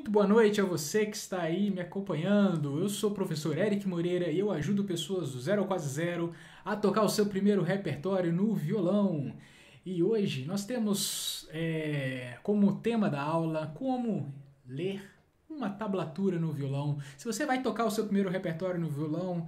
Muito boa noite a você que está aí me acompanhando. Eu sou o professor Eric Moreira e eu ajudo pessoas do zero ao quase zero a tocar o seu primeiro repertório no violão. E hoje nós temos como tema da aula como ler uma tablatura no violão. Se você vai tocar o seu primeiro repertório no violão,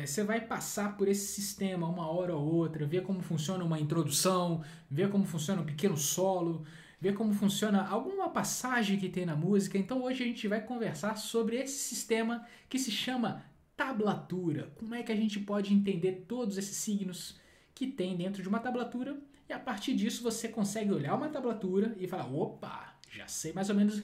você vai passar por esse sistema uma hora ou outra, ver como funciona uma introdução, ver como funciona um pequeno solo, ver como funciona alguma passagem que tem na música. Então hoje a gente vai conversar sobre esse sistema que se chama tablatura. Como é que a gente pode entender todos esses signos que tem dentro de uma tablatura e a partir disso você consegue olhar uma tablatura e falar, opa, já sei mais ou menos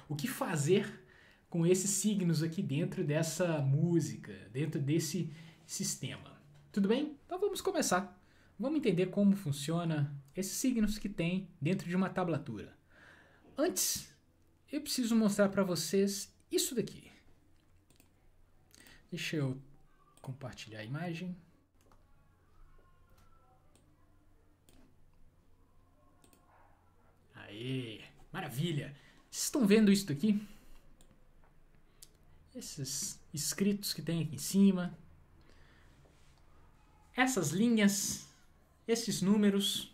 o que fazer com esses signos aqui dentro dessa música, dentro desse sistema. Tudo bem? Então vamos começar. Vamos entender como funciona esses signos que tem dentro de uma tablatura. Antes, eu preciso mostrar para vocês isso daqui. Deixa eu compartilhar a imagem. Aê, maravilha! Vocês estão vendo isso daqui? Esses escritos que tem aqui em cima. Essas linhas, esses números,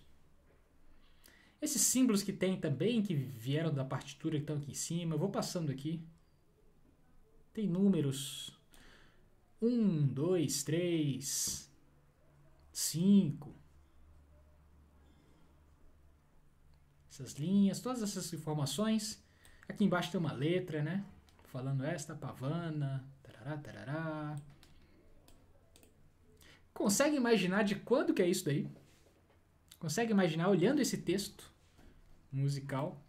esses símbolos que tem também, que vieram da partitura que estão aqui em cima. Eu vou passando aqui. Tem números 1, 2, 3, 5. Essas linhas, todas essas informações. Aqui embaixo tem uma letra, né? Falando esta pavana, tarará, tarará. Consegue imaginar de quando que é isso daí? Consegue imaginar olhando esse texto musical?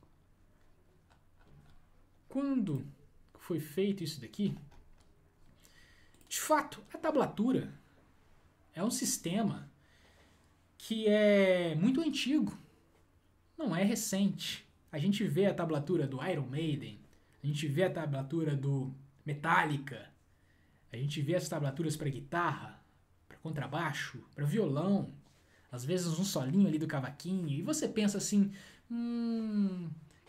Quando foi feito isso daqui? De fato, a tablatura é um sistema que é muito antigo. Não é recente. A gente vê a tablatura do Iron Maiden, a gente vê a tablatura do Metallica, a gente vê as tablaturas para guitarra, para contrabaixo, para violão, às vezes um solinho ali do cavaquinho, e você pensa assim,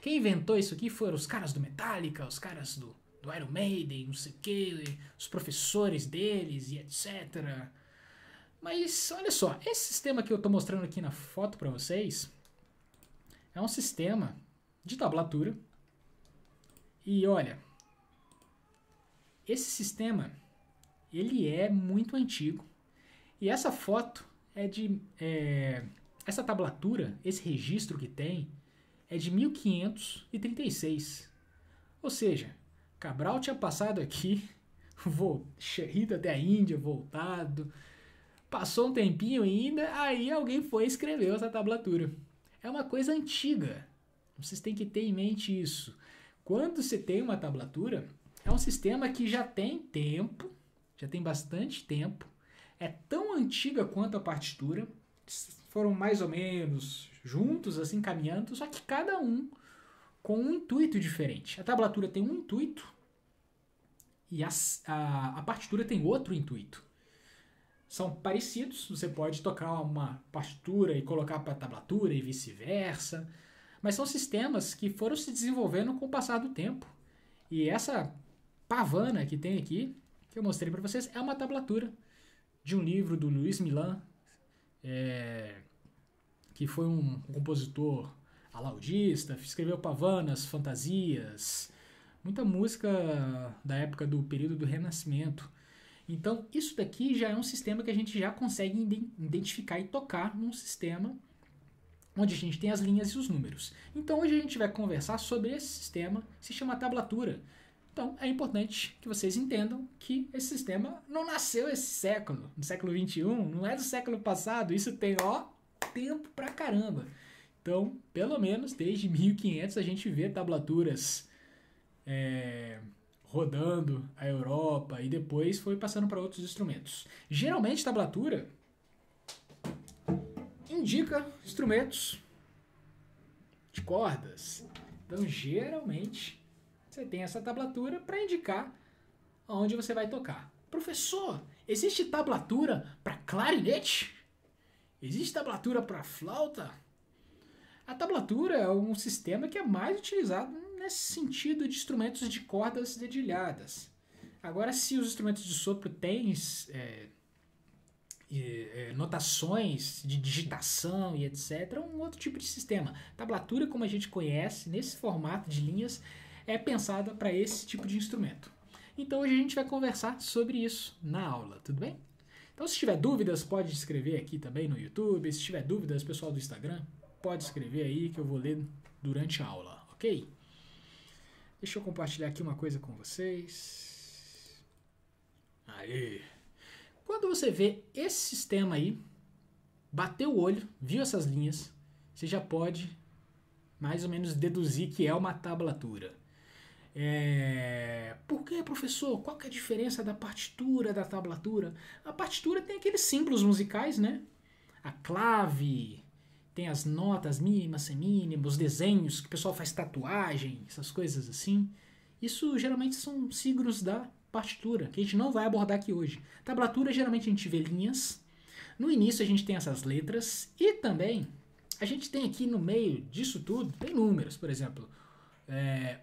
quem inventou isso aqui foram os caras do Metallica, os caras do Iron Maiden, não sei o que, os professores deles e etc. Mas olha só, esse sistema que eu estou mostrando aqui na foto para vocês é um sistema de tablatura. E olha, esse sistema ele é muito antigo. E essa foto essa tablatura, esse registro que tem é de 1536. Ou seja, Cabral tinha passado aqui, ido até a Índia, voltado, passou um tempinho ainda, aí alguém foi e escreveu essa tablatura. É uma coisa antiga. Vocês têm que ter em mente isso. Quando você tem uma tablatura, é um sistema que já tem tempo, já tem bastante tempo, é tão antiga quanto a partitura, foram mais ou menos juntos, assim, caminhando, só que cada um com um intuito diferente. A tablatura tem um intuito e a partitura tem outro intuito. São parecidos, você pode tocar uma partitura e colocar para a tablatura e vice-versa, mas são sistemas que foram se desenvolvendo com o passar do tempo. E essa pavana que tem aqui, que eu mostrei para vocês, é uma tablatura de um livro do Luiz Milan, que foi um compositor alaudista, escreveu pavanas, fantasias, muita música da época do período do Renascimento. Então, isso daqui já é um sistema que a gente já consegue identificar e tocar num sistema onde a gente tem as linhas e os números. Então, hoje a gente vai conversar sobre esse sistema, que se chama tablatura. Então, é importante que vocês entendam que esse sistema não nasceu esse século, no século XXI, não é do século passado, isso tem, tempo pra caramba. Então, pelo menos desde 1500 a gente vê tablaturas rodando a Europa e depois foi passando para outros instrumentos. Geralmente, tablatura indica instrumentos de cordas. Então, geralmente, você tem essa tablatura para indicar onde você vai tocar. Professor, existe tablatura para clarinete? Existe tablatura para flauta? A tablatura é um sistema que é mais utilizado nesse sentido de instrumentos de cordas dedilhadas. Agora, se os instrumentos de sopro têm notações de digitação e etc., é um outro tipo de sistema. Tablatura, como a gente conhece, nesse formato de linhas, é pensada para esse tipo de instrumento. Então hoje a gente vai conversar sobre isso na aula, tudo bem? Então se tiver dúvidas, pode escrever aqui também no YouTube. Se tiver dúvidas, pessoal do Instagram, pode escrever aí que eu vou ler durante a aula, ok? Deixa eu compartilhar aqui uma coisa com vocês. Aí. Quando você vê esse sistema aí, bateu o olho, viu essas linhas, você já pode mais ou menos deduzir que é uma tablatura. Por que, professor? Qual que é a diferença da partitura da tablatura? A partitura tem aqueles símbolos musicais, né? A clave, tem as notas mínimas, semínimas, os desenhos que o pessoal faz tatuagem, essas coisas assim. Isso geralmente são signos da partitura, que a gente não vai abordar aqui hoje. Tablatura, geralmente a gente vê linhas. No início a gente tem essas letras e também a gente tem aqui no meio disso tudo, tem números, por exemplo.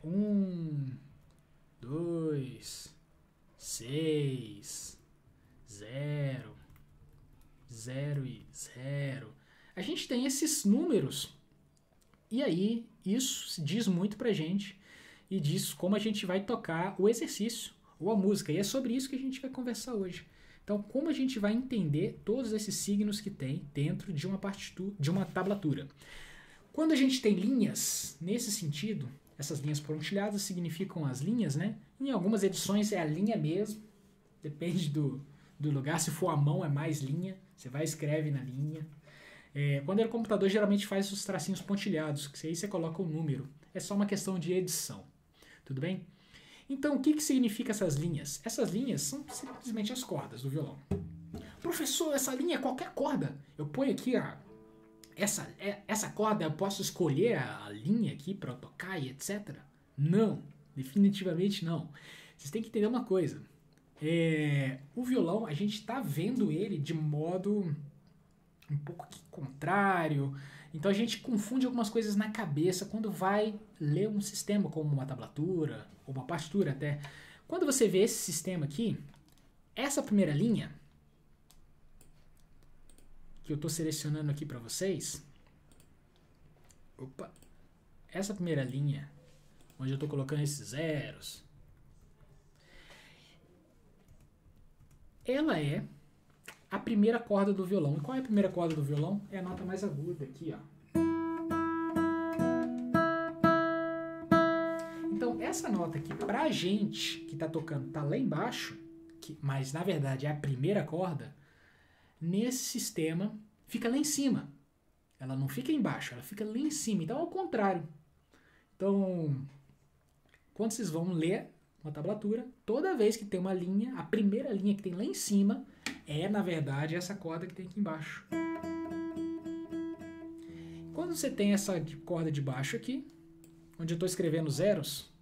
1, 2, 6, 0, 0 e 0. A gente tem esses números e aí isso diz muito pra gente e diz como a gente vai tocar o exercício ou a música. E é sobre isso que a gente vai conversar hoje. Então, como a gente vai entender todos esses signos que tem dentro de uma partitura, de uma tablatura. Quando a gente tem linhas, nesse sentido, essas linhas pontilhadas significam as linhas, né? Em algumas edições é a linha mesmo, depende do lugar. Se for a mão é mais linha, você vai e escreve na linha. Quando é no computador, geralmente faz os tracinhos pontilhados, que aí você coloca o número. É só uma questão de edição, tudo bem? Então, o que significa essas linhas? Essas linhas são simplesmente as cordas do violão. Professor, essa linha é qualquer corda. Eu ponho aqui essa corda, eu posso escolher a linha aqui para tocar e etc. Não, definitivamente não. Vocês têm que entender uma coisa. O violão, a gente está vendo ele de modo um pouco contrário. Então a gente confunde algumas coisas na cabeça quando vai ler um sistema como uma tablatura ou uma partitura até. Quando você vê esse sistema aqui, essa primeira linha que eu estou selecionando aqui para vocês, essa primeira linha, onde eu estou colocando esses zeros, ela é a primeira corda do violão. E qual é a primeira corda do violão? É a nota mais aguda aqui, ó. Então, essa nota aqui, pra gente que tá tocando, tá lá embaixo, mas na verdade é a primeira corda, nesse sistema fica lá em cima. Ela não fica embaixo, ela fica lá em cima. Então, ao contrário. Então, quando vocês vão ler uma tablatura, toda vez que tem uma linha, a primeira linha que tem lá em cima na verdade, essa corda que tem aqui embaixo. Quando você tem essa corda de baixo aqui, onde eu estou escrevendo zeros,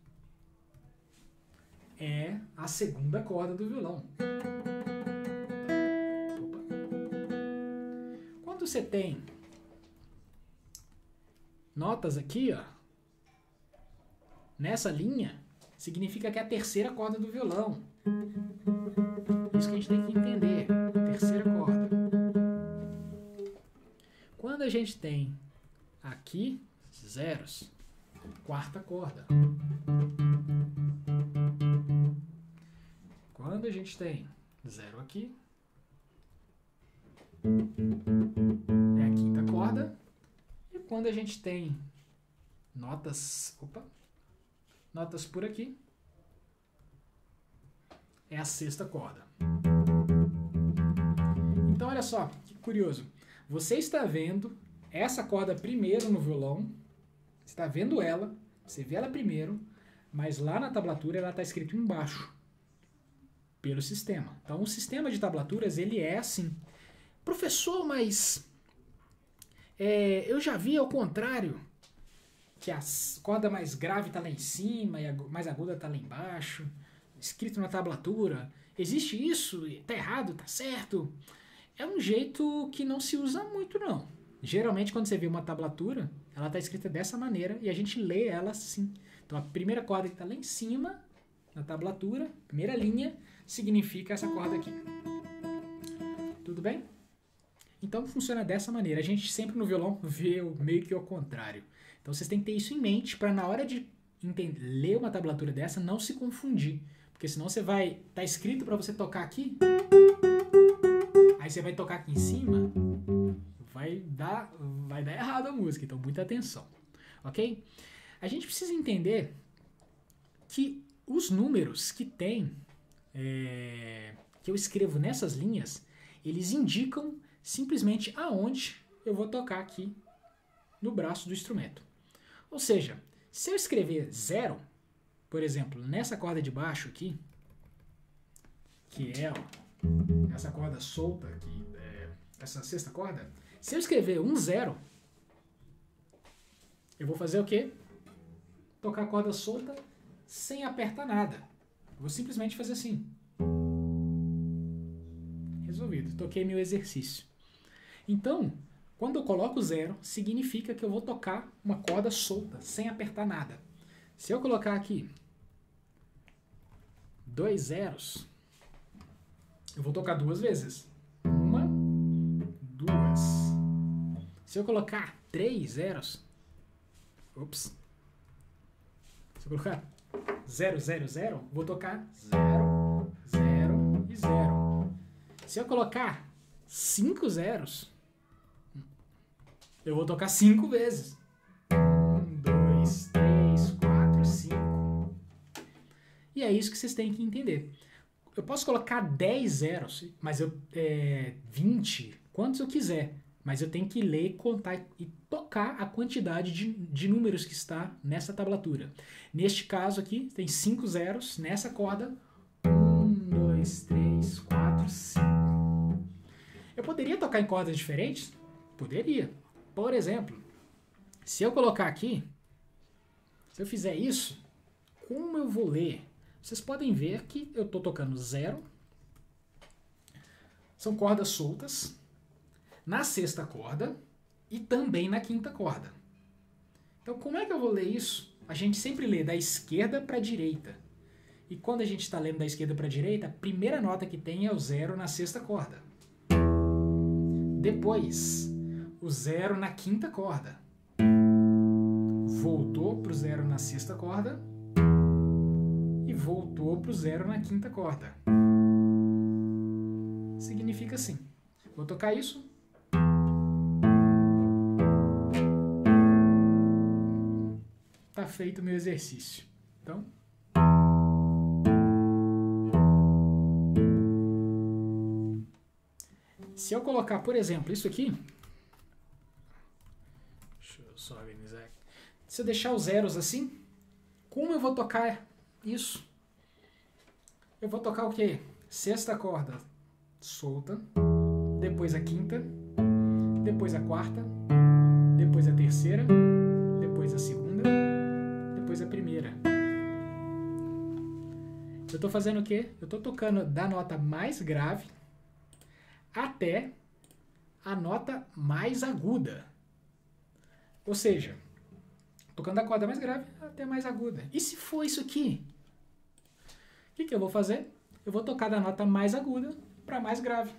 é a segunda corda do violão. Quando você tem notas aqui, ó, nessa linha, significa que é a terceira corda do violão. Isso que a gente tem que entender. Terceira corda. Quando a gente tem aqui zeros, quarta corda. Quando a gente tem zero aqui, é a quinta corda. E quando a gente tem notas por aqui, é a sexta corda. Então, olha só, que curioso. Você está vendo essa corda primeiro no violão, você está vendo ela, você vê ela primeiro, mas lá na tablatura ela está escrita embaixo, pelo sistema. Então, o sistema de tablaturas, ele é assim. Professor, mas eu já vi ao contrário, que a corda mais grave está lá em cima e a mais aguda está lá embaixo, escrito na tablatura. Existe isso? Está errado? Está certo? É um jeito que não se usa muito, não. Geralmente, quando você vê uma tablatura, ela está escrita dessa maneira e a gente lê ela assim. Então, a primeira corda que está lá em cima, na tablatura, primeira linha, significa essa corda aqui. Tudo bem? Então, funciona dessa maneira. A gente sempre no violão vê meio que ao contrário. Então, vocês têm que ter isso em mente para na hora de ler uma tablatura dessa, não se confundir. Porque senão você vai... Tá escrito para você tocar aqui, aí você vai tocar aqui em cima, vai dar errado a música. Então, muita atenção. Ok? A gente precisa entender que os números que tem, que eu escrevo nessas linhas, eles indicam simplesmente aonde eu vou tocar aqui no braço do instrumento. Ou seja, se eu escrever 0, por exemplo, nessa corda de baixo aqui, que é essa corda solta aqui, essa sexta corda, se eu escrever 0, eu vou fazer o quê? Tocar a corda solta sem apertar nada. Eu vou simplesmente fazer assim. Resolvido. Toquei meu exercício. Então, quando eu coloco 0, significa que eu vou tocar uma corda solta, sem apertar nada. Se eu colocar aqui 2 zeros, eu vou tocar 2 vezes. 1, 2. Se eu colocar 3 zeros, se eu colocar 0, 0, 0, vou tocar 0, 0 e 0. Se eu colocar 5 zeros, eu vou tocar 5 vezes. 1, 2, 3, 4, 5. E é isso que vocês têm que entender. Eu posso colocar 10 zeros, mas 20, quantos eu quiser. Mas eu tenho que ler, contar e tocar a quantidade de números que está nessa tablatura. Neste caso aqui, tem 5 zeros nessa corda. 1, 2, 3, 4, 5. Eu poderia tocar em cordas diferentes? Poderia. Por exemplo, se eu colocar aqui, se eu fizer isso, como eu vou ler? Vocês podem ver que eu estou tocando 0. São cordas soltas. Na sexta corda e também na quinta corda. Então, como é que eu vou ler isso? A gente sempre lê da esquerda para a direita. E quando a gente está lendo da esquerda para a direita, a primeira nota que tem é o 0 na sexta corda. Depois, o 0 na quinta corda. Voltou para o 0 na sexta corda e voltou para o 0 na quinta corda. Significa assim. Vou tocar isso. Tá feito o meu exercício. Então, se eu colocar, por exemplo, isso aqui, deixa eu só organizar aqui. Se eu deixar os zeros assim, como eu vou tocar isso? Eu vou tocar o quê? Sexta corda solta, depois a quinta, depois a quarta, depois a terceira, depois a segunda, depois a primeira. Eu estou fazendo o quê? Eu estou tocando da nota mais grave até a nota mais aguda. Ou seja, tocando da corda mais grave até a mais aguda. E se for isso aqui? O que eu vou fazer? Eu vou tocar da nota mais aguda para mais grave.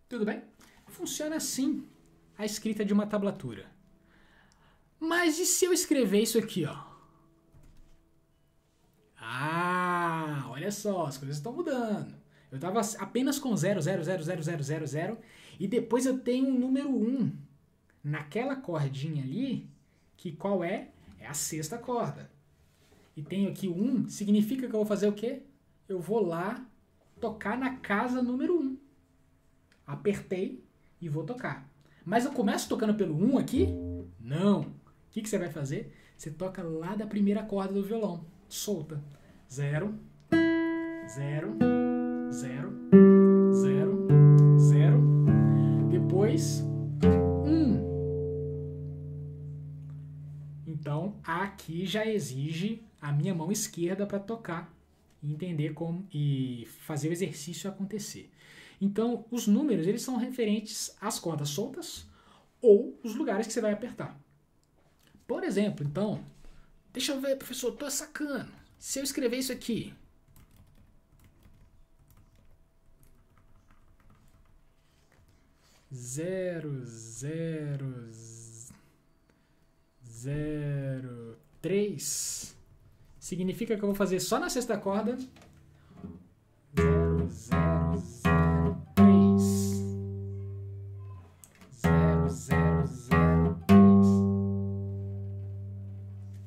Tudo bem? Funciona assim a escrita de uma tablatura. Mas e se eu escrever isso aqui, ó? Ah, olha só, as coisas estão mudando. Eu estava apenas com 0, 0, 0, 0, 0, 0, 0, e depois eu tenho um número 1 naquela cordinha ali, que qual é? É a sexta corda. E tenho aqui 1, significa que eu vou fazer o quê? Eu vou lá tocar na casa número 1. Apertei e vou tocar. Mas eu começo tocando pelo 1 aqui? Não. O que você vai fazer? Você toca lá da primeira corda do violão, solta. 0, 0, 0, 0, 0. Depois, 1. aqui já exige a minha mão esquerda para tocar e entender como e fazer o exercício acontecer. Então, os números eles são referentes às cordas soltas ou os lugares que você vai apertar. Por exemplo, então, deixa eu ver, professor, tô sacando. Se eu escrever isso aqui, zero, zero, 3 significa que eu vou fazer só na sexta corda 0, 0, 0, 3 0, 0, 0, 3.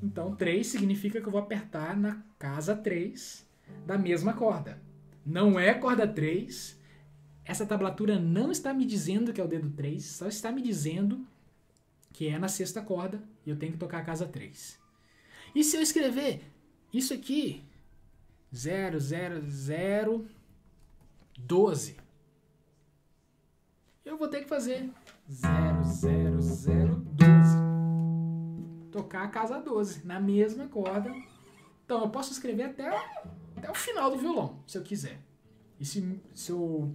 Então 3 significa que eu vou apertar na casa 3 da mesma corda. Não é corda 3. Essa tablatura não está me dizendo que é o dedo 3, só está me dizendo que é na sexta corda e eu tenho que tocar a casa 3. E se eu escrever isso aqui, 0, 0, 0, 12, eu vou ter que fazer 0, 0, 0, 12. Tocar a casa 12 na mesma corda. Então eu posso escrever até o final do violão, se eu quiser. E se eu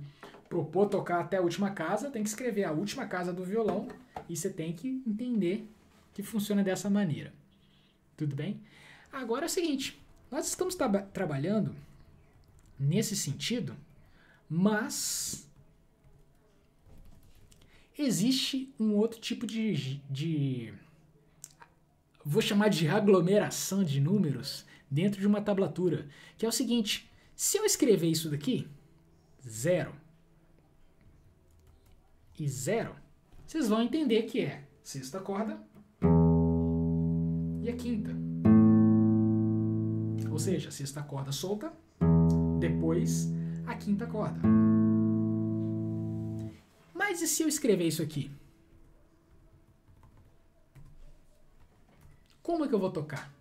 propor tocar até a última casa, tem que escrever a última casa do violão e você tem que entender que funciona dessa maneira. Tudo bem? Agora é o seguinte, nós estamos trabalhando nesse sentido, mas existe um outro tipo de vou chamar de aglomeração de números dentro de uma tablatura, que é o seguinte, se eu escrever isso daqui, 0 e 0, vocês vão entender que é sexta corda e a quinta. Ou seja, sexta corda solta, depois a quinta corda. Mas e se eu escrever isso aqui? Como é que eu vou tocar?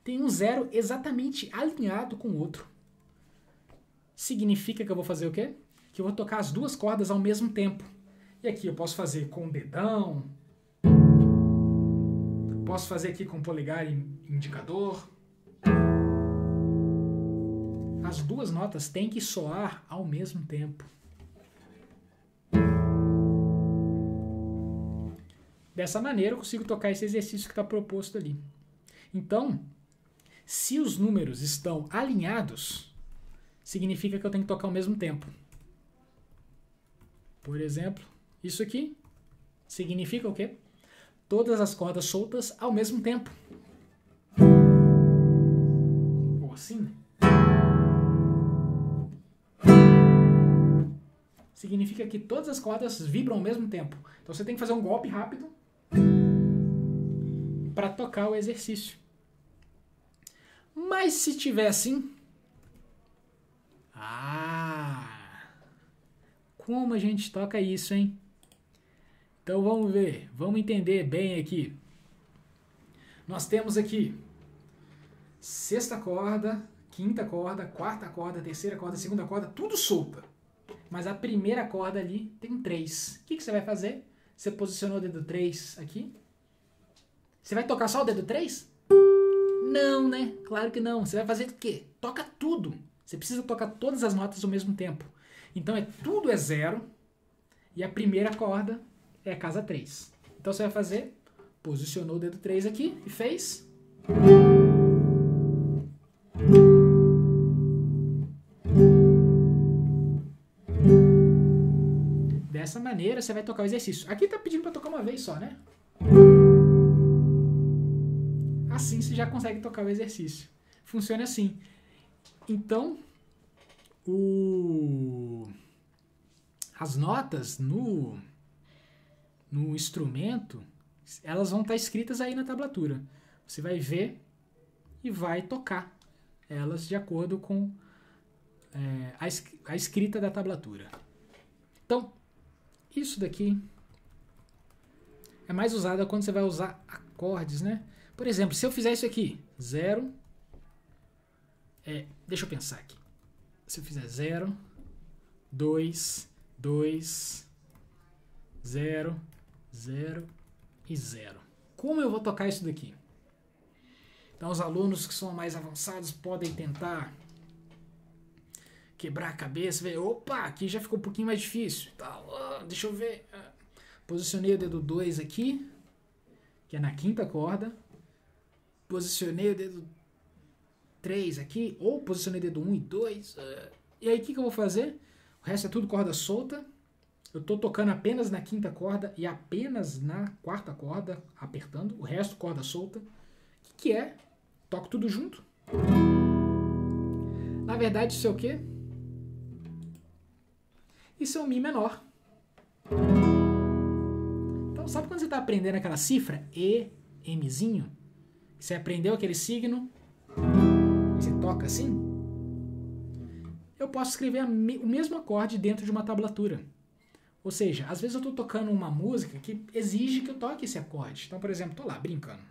Tem um 0 exatamente alinhado com o outro. Significa que eu vou fazer o quê? Que eu vou tocar as duas cordas ao mesmo tempo. E aqui eu posso fazer com o dedão, posso fazer aqui com o polegar e indicador. As duas notas têm que soar ao mesmo tempo. Dessa maneira eu consigo tocar esse exercício que está proposto ali. Então, se os números estão alinhados, significa que eu tenho que tocar ao mesmo tempo. Por exemplo, isso aqui significa o quê? Todas as cordas soltas ao mesmo tempo. Ou assim. Significa que todas as cordas vibram ao mesmo tempo. Então você tem que fazer um golpe rápido para tocar o exercício. Mas se tiver assim... como a gente toca isso, hein? Então vamos ver, vamos entender bem aqui. Nós temos aqui sexta corda, quinta corda, quarta corda, terceira corda, segunda corda, tudo solta. Mas a primeira corda ali tem 3. O que você vai fazer? Você posicionou o dedo 3 aqui. Você vai tocar só o dedo 3? Não, né? Claro que não. Você vai fazer o quê? Toca tudo. Você precisa tocar todas as notas ao mesmo tempo. Então tudo é 0 e a primeira corda é a casa 3. Então você vai fazer, posicionou o dedo 3 aqui e fez. Dessa maneira você vai tocar o exercício. Aqui tá pedindo para tocar uma vez só, né? Assim você já consegue tocar o exercício. Funciona assim. Então, as notas no instrumento, elas vão estar escritas aí na tablatura. Você vai ver e vai tocar elas de acordo com a escrita da tablatura. Então, isso daqui é mais usado quando você vai usar acordes, né? Por exemplo, se eu fizer isso aqui, 0, deixa eu pensar aqui. Se eu fizer 0, 2, 2, 0, 0 e 0. Como eu vou tocar isso daqui? Então os alunos que são mais avançados podem tentar quebrar a cabeça, ver, opa, aqui já ficou um pouquinho mais difícil. Deixa eu ver. Posicionei o dedo 2 aqui, que é na quinta corda. Posicionei o dedo 3 aqui, ou posicionei o dedo 1 e 2. E aí o que eu vou fazer? O resto é tudo corda solta. Eu estou tocando apenas na quinta corda e apenas na quarta corda, apertando. O resto corda solta. O que é? Toco tudo junto. Na verdade, isso é o quê? Isso é um Mi menor. Então, sabe quando você está aprendendo aquela cifra? E, Mzinho? Você aprendeu aquele signo? Você toca assim? Eu posso escrever o mesmo acorde dentro de uma tablatura. Ou seja, às vezes eu estou tocando uma música que exige que eu toque esse acorde. Então, por exemplo, estou lá brincando.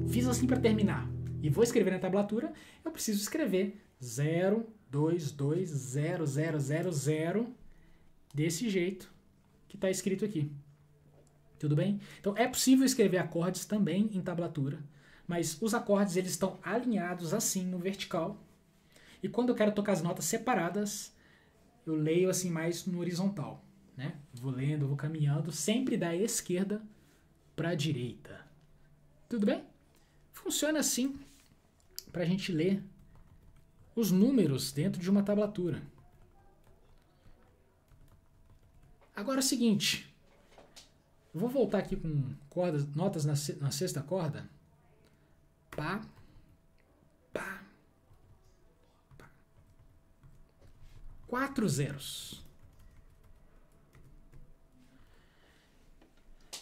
Fiz assim para terminar. E vou escrever na tablatura, eu preciso escrever 0, 2, 2, 0, 0, 0, 0, desse jeito que está escrito aqui. Tudo bem? Então é possível escrever acordes também em tablatura, mas os acordes eles estão alinhados assim no vertical. E quando eu quero tocar as notas separadas, eu leio assim mais no horizontal, né? Vou lendo, vou caminhando, sempre da esquerda para a direita. Tudo bem? Funciona assim para a gente ler os números dentro de uma tablatura. Agora é o seguinte, eu vou voltar aqui com cordas, notas na sexta corda. Pá, pá, pá. 4 zeros.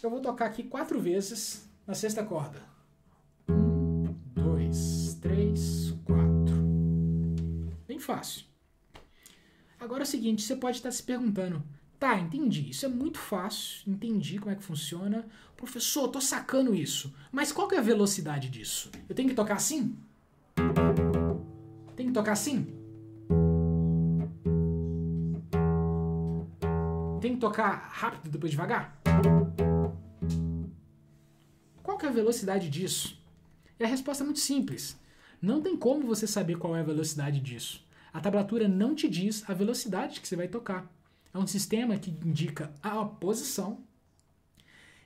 Eu vou tocar aqui 4 vezes na sexta corda. 1, 2, 3, 4. Bem fácil. Agora é o seguinte, você pode estar se perguntando, tá, entendi, isso é muito fácil, entendi como é que funciona. Professor, tô sacando isso, mas qual que é a velocidade disso? Eu tenho que tocar assim? Tem que tocar assim? Tem que tocar rápido depois devagar? Qual que é a velocidade disso? E a resposta é muito simples. Não tem como você saber qual é a velocidade disso. A tablatura não te diz a velocidade que você vai tocar. É um sistema que indica a posição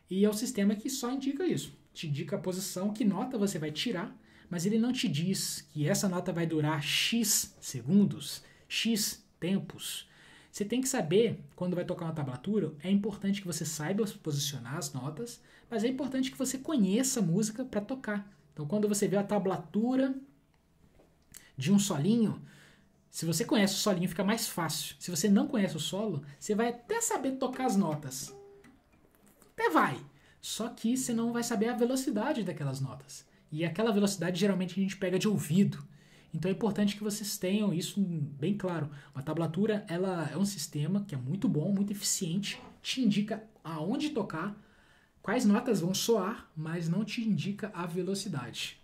e é um sistema que só indica isso. Te indica a posição, que nota você vai tirar, mas ele não te diz que essa nota vai durar X segundos, X tempos. Você tem que saber, quando vai tocar uma tablatura, é importante que você saiba posicionar as notas, mas é importante que você conheça a música para tocar. Então, quando você vê a tablatura de um solinho, se você conhece o solinho, fica mais fácil. Se você não conhece o solo, você vai até saber tocar as notas. Até vai. Só que você não vai saber a velocidade daquelas notas. E aquela velocidade, geralmente, a gente pega de ouvido. Então é importante que vocês tenham isso bem claro. Uma tablatura, ela é um sistema que é muito bom, muito eficiente, te indica aonde tocar, quais notas vão soar, mas não te indica a velocidade.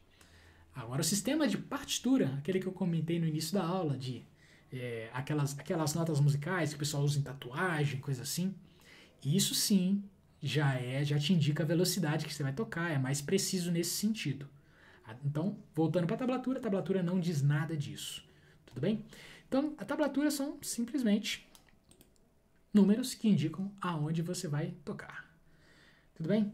Agora, o sistema de partitura, aquele que eu comentei no início da aula, de aquelas notas musicais que o pessoal usa em tatuagem, coisa assim, isso sim já te indica a velocidade que você vai tocar, é mais preciso nesse sentido. Então, voltando para a tablatura não diz nada disso. Tudo bem? Então, a tablatura são simplesmente números que indicam aonde você vai tocar. Tudo bem?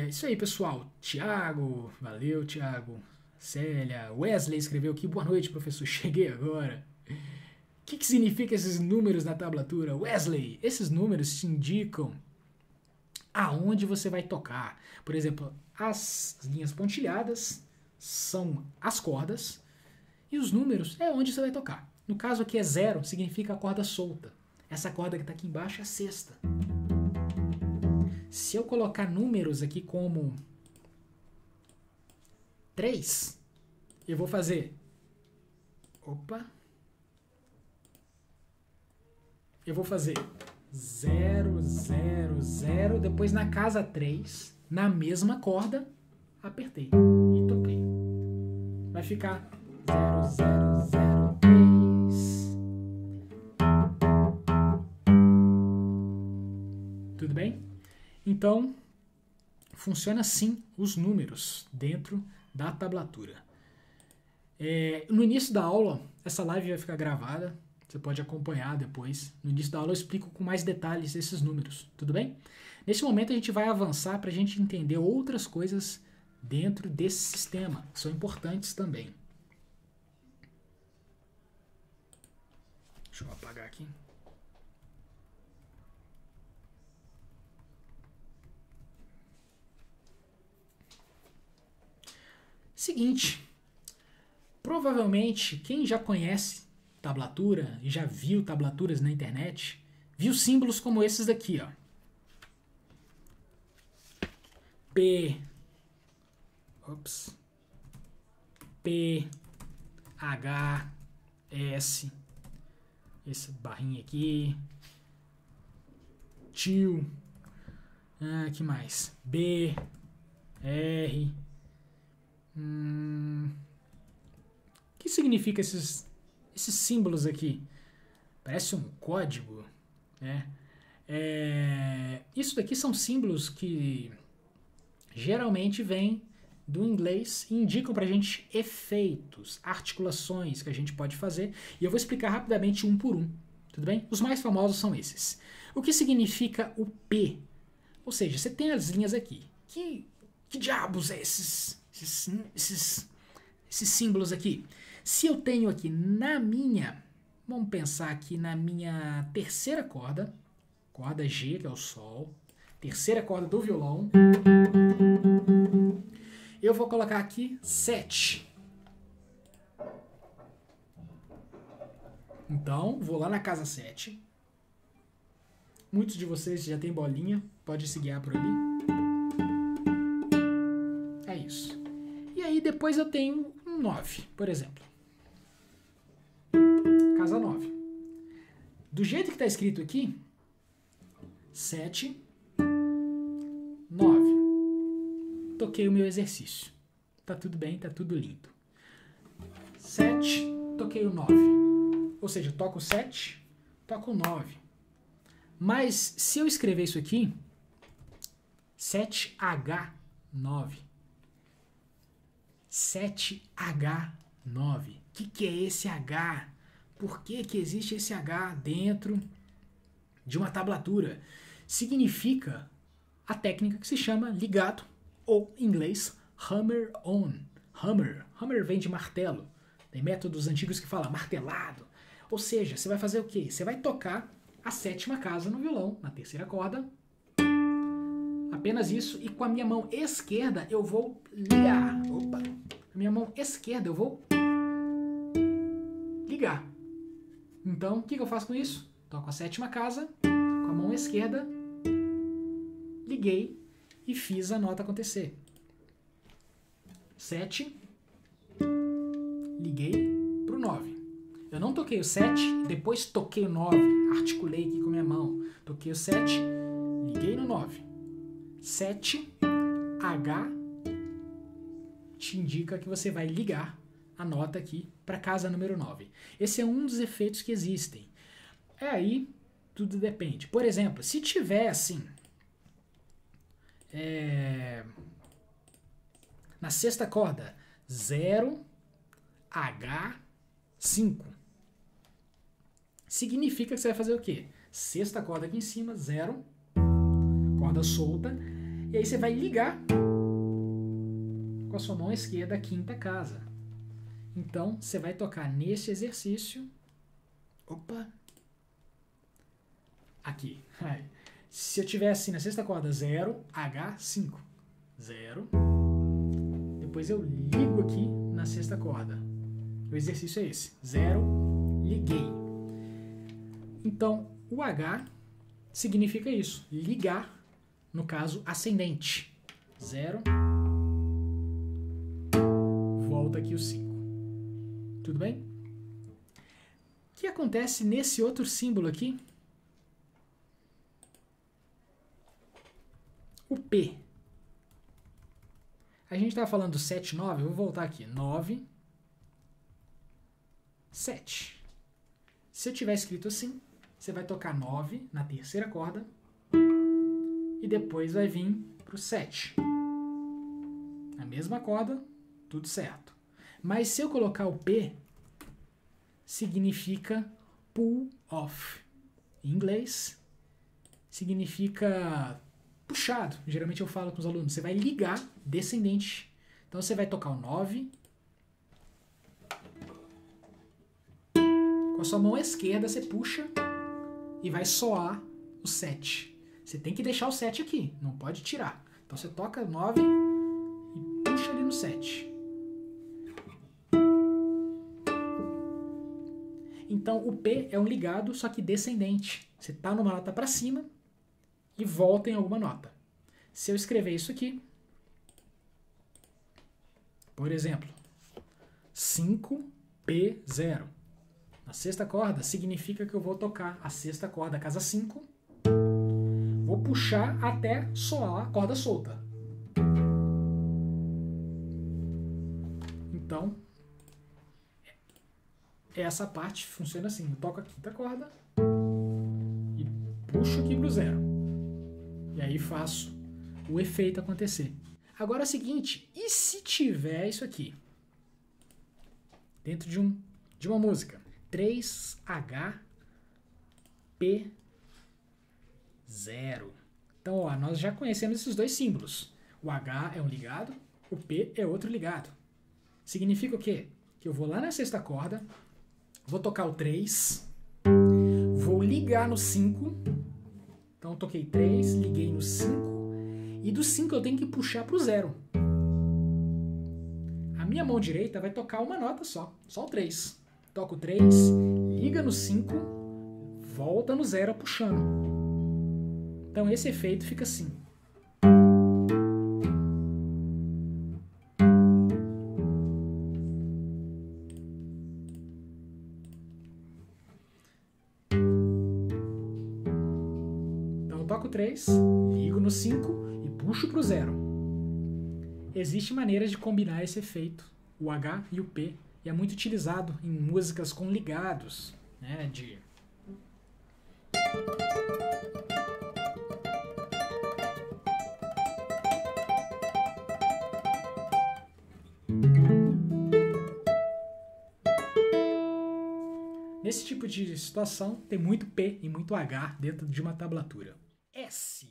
Isso aí, pessoal. Tiago, valeu, Tiago. Célia, Wesley escreveu aqui, boa noite, professor, cheguei agora. O que significa esses números na tablatura? Wesley, esses números te indicam aonde você vai tocar. Por exemplo, as linhas pontilhadas são as cordas e os números é onde você vai tocar. No caso aqui é 0, significa a corda solta. Essa corda que está aqui embaixo é a sexta. Se eu colocar números aqui como 3, eu vou fazer... Opa! Eu vou fazer 0, 0, 0, depois na casa 3, na mesma corda, apertei e toquei. Vai ficar 0, 0, 0, 3. Tudo bem? Então, funciona assim os números dentro da tablatura. No início da aula, essa live vai ficar gravada, você pode acompanhar depois. No início da aula eu explico com mais detalhes esses números, tudo bem? Nesse momento a gente vai avançar para a gente entender outras coisas dentro desse sistema, que são importantes também. Deixa eu apagar aqui. Seguinte, provavelmente quem já conhece tablatura e já viu tablaturas na internet, viu símbolos como esses daqui, ó. P, H, S, esse barrinho aqui, tio, que mais? B, R. O que significa esses símbolos aqui? Parece um código, né? Isso daqui são símbolos que geralmente vêm do inglês e indicam pra gente efeitos, articulações que a gente pode fazer. E eu vou explicar rapidamente um por um, tudo bem? Os mais famosos são esses. O que significa o P? Ou seja, você tem as linhas aqui. Que diabos é esses símbolos aqui? Se eu tenho aqui na minha, vamos pensar aqui na minha terceira corda G, que é o Sol, terceira corda do violão, eu vou colocar aqui 7. Então, vou lá na casa 7. Muitos de vocês já tem bolinha, pode se guiar por ali. É isso. E aí depois eu tenho um 9, por exemplo. Casa 9. Do jeito que está escrito aqui, 7, 9. Toquei o meu exercício. Tá tudo bem, tá tudo lindo. 7, toquei o 9. Ou seja, toco o 7, toco o 9. Mas se eu escrever isso aqui, 7H9. 7H9. O que é esse H? Por que existe esse H dentro de uma tablatura? Significa a técnica que se chama ligado, ou em inglês, hammer-on. Hammer vem de martelo. Tem métodos antigos que falam martelado. Ou seja, você vai fazer o quê? Você vai tocar a sétima casa no violão, na terceira corda. Apenas isso. E com a minha mão esquerda eu vou ligar. Opa! Com a minha mão esquerda eu vou ligar. Então, o que eu faço com isso? Toco a sétima casa, com a mão esquerda, liguei e fiz a nota acontecer. 7, liguei pro 9. Eu não toquei o 7, depois toquei o 9, articulei aqui com a minha mão. Toquei o 7, liguei no 9. 7, H, te indica que você vai ligar a nota aqui para casa número 9. Esse é um dos efeitos que existem. Aí, tudo depende. Por exemplo, se tiver assim, na sexta corda, 0, H, 5. Significa que você vai fazer o quê? Sexta corda aqui em cima, 0, corda solta, e aí você vai ligar com a sua mão esquerda a quinta casa. Então, você vai tocar nesse exercício. Opa! Aqui. Se eu tiver assim na sexta corda, 0, H, 5. 0. Depois eu ligo aqui na sexta corda. O exercício é esse. 0, liguei. Então, o H significa isso. Ligar, no caso, ascendente. 0. Volta aqui o 5. Tudo bem? O que acontece nesse outro símbolo aqui? O P. A gente estava falando do 7, 9. Eu vou voltar aqui. 9, 7. Se eu tiver escrito assim, você vai tocar 9 na terceira corda, e depois vai vir para o 7. A mesma corda, tudo certo. Mas se eu colocar o P, significa pull off. Em inglês, significa puxado. Geralmente eu falo com os alunos, você vai ligar descendente. Então você vai tocar o 9. Com a sua mão esquerda você puxa e vai soar o 7. Você tem que deixar o 7 aqui, não pode tirar. Então você toca 9 e puxa ali no 7. Então o P é um ligado, só que descendente. Você está numa nota para cima e volta em alguma nota. Se eu escrever isso aqui, por exemplo, 5P0. Na sexta corda significa que eu vou tocar a sexta corda, casa 5. Vou puxar até soar a corda solta. Então, essa parte funciona assim. Eu toco a quinta corda e puxo aqui pro 0. E aí faço o efeito acontecer. Agora é o seguinte, e se tiver isso aqui? Dentro de uma música. 3HP0. Então, ó, nós já conhecemos esses dois símbolos. O H é um ligado, o P é outro ligado. Significa o quê? Que eu vou lá na sexta corda, vou tocar o 3, vou ligar no 5. Então, eu toquei 3, liguei no 5, e do 5 eu tenho que puxar para o 0. A minha mão direita vai tocar uma nota só o 3. Toco o 3, liga no 5, volta no 0 puxando. Então esse efeito fica assim. Então eu toco o 3, ligo no 5 e puxo para o 0. Existem maneiras de combinar esse efeito, o H e o P. E é muito utilizado em músicas com ligados, né, Nesse tipo de situação, tem muito P e muito H dentro de uma tablatura. S.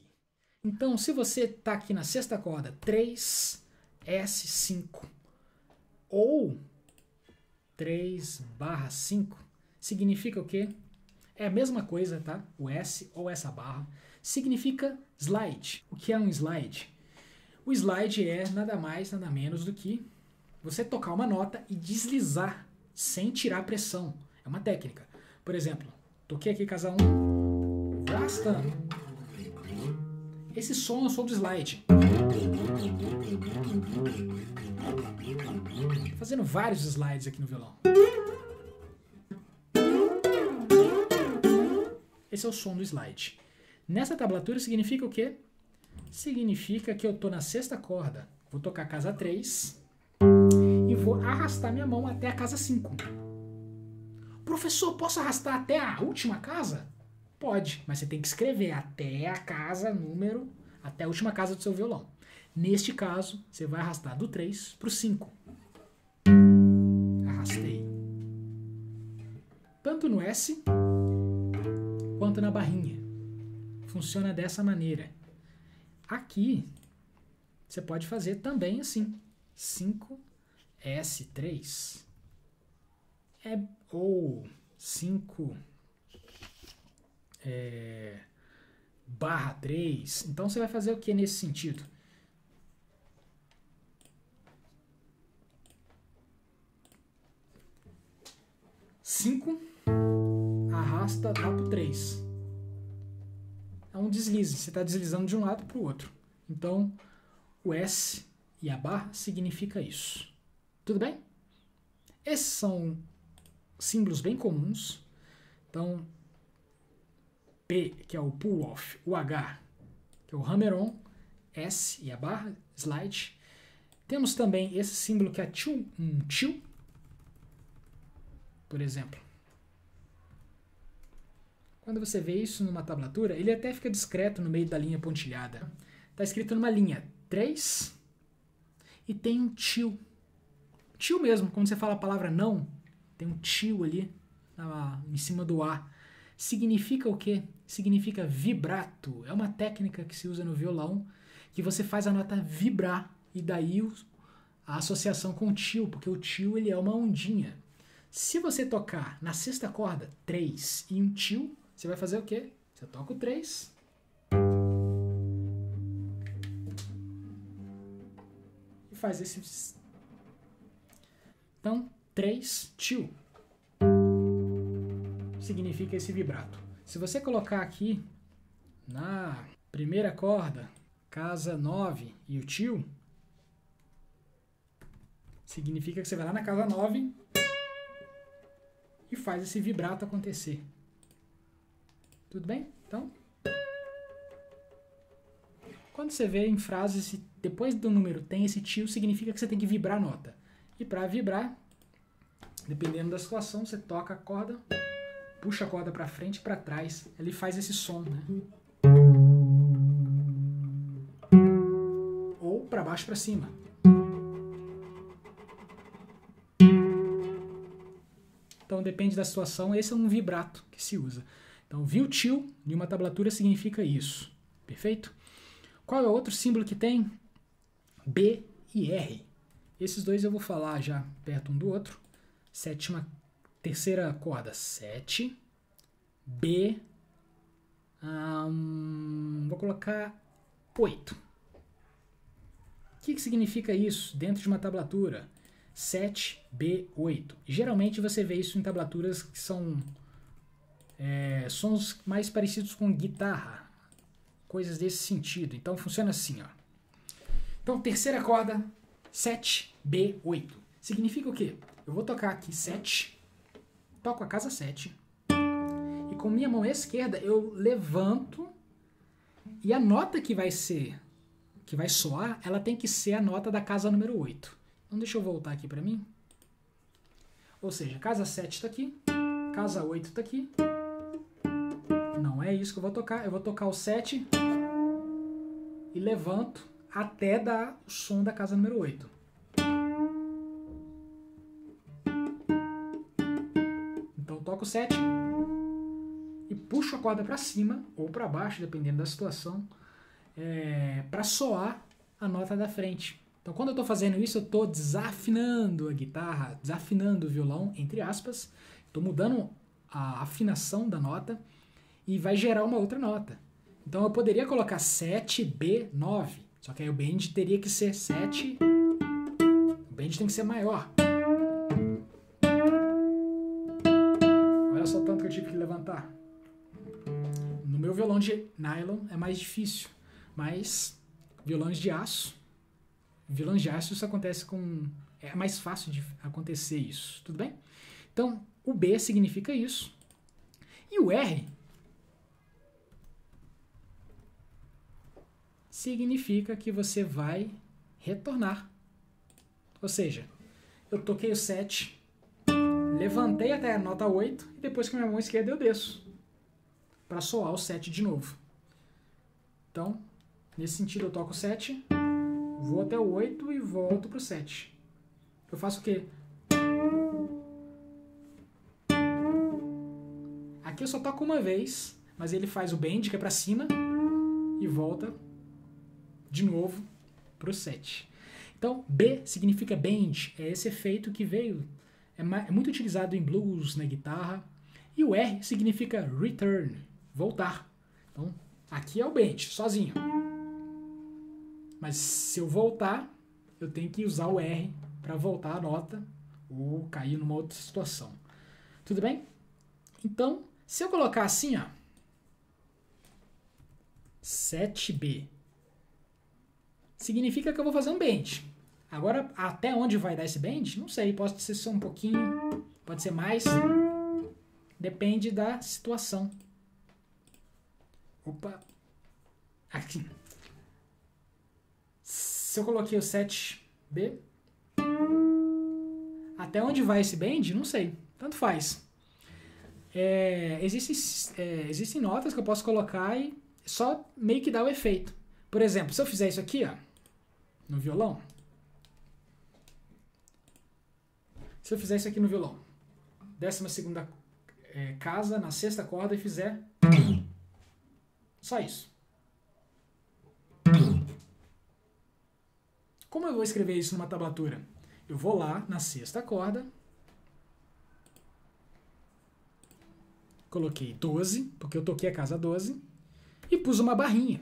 Então, se você está aqui na sexta corda, 3, S5, ou 3/5, significa o quê? É a mesma coisa, tá? O S ou essa barra. Significa slide. O que é um slide? O slide é nada mais, nada menos do que você tocar uma nota e deslizar sem tirar pressão. É uma técnica. Por exemplo, toquei aqui casa 1, vou arrastando. Esse som é o som do slide. Fazendo vários slides aqui no violão. Esse é o som do slide. Nessa tablatura significa o quê? Significa que eu estou na sexta corda. Vou tocar casa 3 e vou arrastar minha mão até a casa 5. Professor, posso arrastar até a última casa? Pode, mas você tem que escrever até a casa, número, até a última casa do seu violão. Neste caso, você vai arrastar do 3 para o 5. Arrastei. Tanto no S quanto na barrinha. Funciona dessa maneira. Aqui, você pode fazer também assim. 5, S3. Ou 5 /3. Então você vai fazer o que nesse sentido? Cinco, arrasta lá para o 3. É um deslize, você está deslizando de um lado para o outro. Então, o S e a barra significa isso. Tudo bem? Esses são símbolos bem comuns. Então, P, que é o pull-off, o H, que é o hammer-on, S e a barra, slide. Temos também esse símbolo que é um chill, por exemplo. Quando você vê isso numa tablatura, ele até fica discreto no meio da linha pontilhada. Está escrito numa linha 3 e tem um tio. Tio mesmo, quando você fala a palavra não, tem um tio ali em cima do A. Significa o quê? Significa vibrato. É uma técnica que se usa no violão, que você faz a nota vibrar, e daí a associação com o tio, porque o tio ele é uma ondinha. Se você tocar na sexta corda 3 e um tio, você vai fazer o quê? Você toca o 3 e faz esse... Então, 3, tio. Significa esse vibrato. Se você colocar aqui na primeira corda, casa 9 e o tio, significa que você vai lá na casa 9 e faz esse vibrato acontecer. Tudo bem? Então, quando você vê em frases, depois do número tem esse tio, significa que você tem que vibrar a nota. E para vibrar, dependendo da situação, você toca a corda, puxa a corda para frente e para trás. Ele faz esse som, né? Ou para baixo para cima. Então depende da situação, esse é um vibrato que se usa. Então, viu tio em uma tablatura significa isso. Perfeito? Qual é o outro símbolo que tem? B e R. Esses dois eu vou falar já perto um do outro. Terceira corda, 7. B. Vou colocar 8. O que significa isso dentro de uma tablatura? 7, B, 8. Geralmente você vê isso em tablaturas que são sons mais parecidos com guitarra. Coisas desse sentido. Então funciona assim, ó. Então, terceira corda, 7, B, 8. Significa o quê? Eu vou tocar aqui 7, toco a casa 7, e com minha mão esquerda eu levanto, e a nota que vai soar, ela tem que ser a nota da casa número 8. Então deixa eu voltar aqui para mim. Ou seja, casa 7 está aqui, casa 8 está aqui. Não é isso que eu vou tocar. Eu vou tocar o 7 e levanto até dar o som da casa número 8. Então eu toco o 7 e puxo a corda para cima ou para baixo, dependendo da situação, para soar a nota da frente. Então quando eu estou fazendo isso, eu estou desafinando a guitarra, desafinando o violão, entre aspas. Estou mudando a afinação da nota e vai gerar uma outra nota. Então eu poderia colocar 7, B, 9. Só que aí o bend teria que ser 7. O bend tem que ser maior. Olha só o tanto que eu tive que levantar. No meu violão de nylon é mais difícil. Mas violões de aço isso acontece com... É mais fácil de acontecer isso. Tudo bem? Então o B significa isso. E o R significa que você vai retornar. Ou seja, eu toquei o 7, levantei até a nota 8 e depois com a minha mão esquerda eu desço para soar o 7 de novo. Então, nesse sentido eu toco o 7, vou até o 8 e volto para o 7. Eu faço o quê? Aqui eu só toco uma vez, mas ele faz o bend, que é para cima, e volta de novo para o 7. Então, B significa bend, é esse efeito que veio, é muito utilizado em blues, na guitarra. E o R significa return, voltar. Então, aqui é o bend, sozinho. Mas se eu voltar, eu tenho que usar o R para voltar a nota ou cair numa outra situação. Tudo bem? Então, se eu colocar assim, ó, 7B, significa que eu vou fazer um bend. Agora, até onde vai dar esse bend? Não sei, pode ser só um pouquinho, pode ser mais, depende da situação. Opa, aqui. Se eu coloquei o 7B, até onde vai esse bend? Não sei, tanto faz. Existem notas que eu posso colocar e só meio que dar o efeito. Por exemplo, se eu fizer isso aqui, ó, no violão. Se eu fizer isso aqui no violão, 12ª casa, na 6ª corda e fizer só isso. Como eu vou escrever isso numa tablatura? Eu vou lá na 6ª corda, coloquei 12, porque eu toquei a casa 12, e pus uma barrinha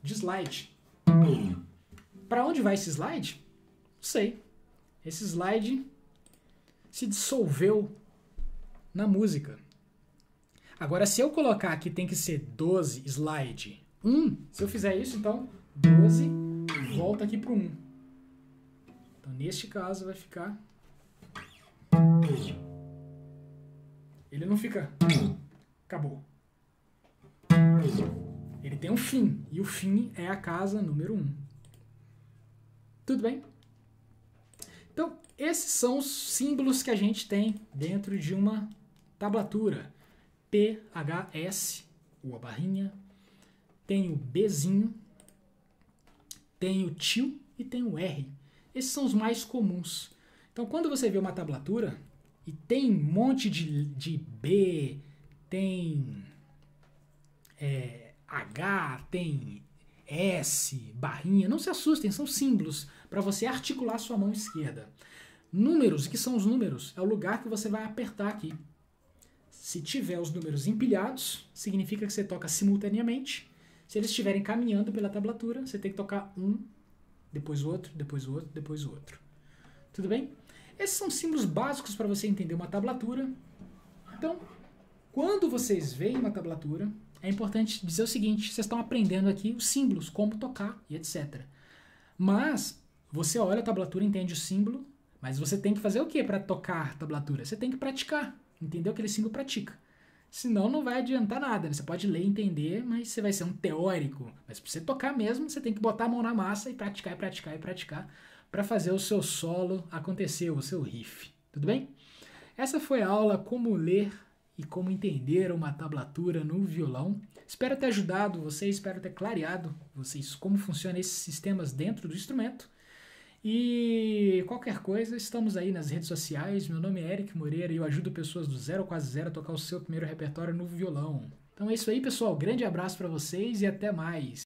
de slide. Para onde vai esse slide? Não sei. Esse slide se dissolveu na música. Agora, se eu colocar aqui tem que ser 12, slide 1, se eu fizer isso, então 12 volta aqui para o 1. Então, neste caso, vai ficar... Ele não fica... Acabou. Ele tem um fim, e o fim é a casa número 1. Tudo bem? Então, esses são os símbolos que a gente tem dentro de uma tablatura. P, H, S, U a barrinha, tem o Bzinho, tem o tio e tem o R. Esses são os mais comuns. Então, quando você vê uma tablatura e tem um monte de B, tem H, tem S, barrinha, não se assustem, são símbolos para você articular sua mão esquerda. Números, o que são os números? É o lugar que você vai apertar aqui. Se tiver os números empilhados, significa que você toca simultaneamente. Se eles estiverem caminhando pela tablatura, você tem que tocar um, depois o outro, depois o outro, depois o outro. Tudo bem? Esses são símbolos básicos para você entender uma tablatura. Então, quando vocês veem uma tablatura, é importante dizer o seguinte: vocês estão aprendendo aqui os símbolos, como tocar e etc. Mas, você olha a tablatura, entende o símbolo, mas você tem que fazer o que para tocar a tablatura? Você tem que praticar. Entendeu? Aquele símbolo pratica. Senão não vai adiantar nada. Você pode ler e entender, mas você vai ser um teórico. Mas para você tocar mesmo, você tem que botar a mão na massa e praticar, e praticar, e praticar para fazer o seu solo acontecer, o seu riff. Tudo bem? Essa foi a aula como ler e como entender uma tablatura no violão. Espero ter ajudado vocês, espero ter clareado vocês como funcionam esses sistemas dentro do instrumento. E qualquer coisa, estamos aí nas redes sociais. Meu nome é Eric Moreira e eu ajudo pessoas do zero ao quase zero a tocar o seu primeiro repertório no violão. Então é isso aí, pessoal. Grande abraço para vocês e até mais.